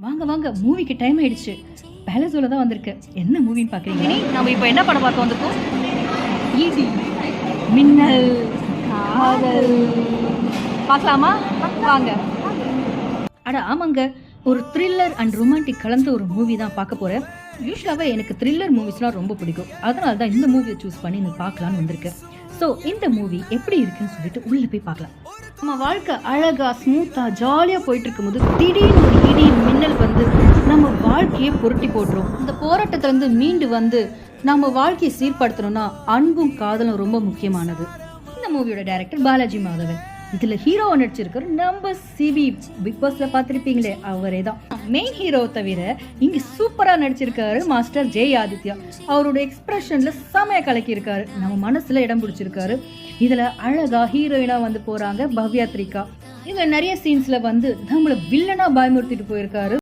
வாங்க வாங்க, மூவிக்கு டைம் ஆயிடுச்சு. பேலஸோல தான் வந்திருக்கு. என்ன மூவின்னு பாக்குறீங்க? நம்ம இப்போ என்ன படம் பார்க்க வந்திருக்கோம்? இடி மின்னல் காதல். பார்க்கலாமா? வாங்க. அட ஆமாங்க, ஒரு த்ரில்லர் அண்ட் ரொமான்டிக் கலந்த ஒரு மூவி தான் பார்க்க போறேன். யூஸ்வலாகவே எனக்கு த்ரில்லர் மூவிஸ்லாம் ரொம்ப பிடிக்கும். அதனால தான் இந்த மூவியை சூஸ் பண்ணி நான் பார்க்கலான்னு வந்திருக்கேன். ஸோ இந்த மூவி எப்படி இருக்குன்னு சொல்லிட்டு உள்ளே போய் பார்க்கலாம். நம்ம வாழ்க்கை அழகா ஸ்மூத்தாக ஜாலியாக போயிட்டு இருக்கும்போது திடீர்னு ஒரு இடி மின்னல் வந்து நம்ம வாழ்க்கையை புரட்டி போட்டுரும். இந்த போராட்டத்திலேருந்து மீண்டு வந்து நம்ம வாழ்க்கையை சீர்படுத்தணும்னா அன்பும் காதலும் ரொம்ப முக்கியமானது. இந்த மூவியோட டைரக்டர் பாலாஜி மாதவன். இதுல ஹீரோவை நடிச்சிருக்காரு நம்ம சிவி. பிக் பாஸ்ல பார்த்துருப்பீங்களே, அவரே தான். மெயின் ஹீரோ தவிர இங்க சூப்பரா நடிச்சிருக்காரு மாஸ்டர் ஜெய் ஆதித்யா. அவரோட எக்ஸ்பிரஷன்ல செமையா கலக்கி இருக்காரு, நம்ம மனசுல இடம் பிடிச்சிருக்காரு. இதுல அழகா ஹீரோயினா வந்து போறாங்க பவ்யா த்ரிகா. இதுல நிறைய சீன்ஸ்ல வந்து நம்மள வில்லனா பயமுறுத்திட்டு போயிருக்காரு.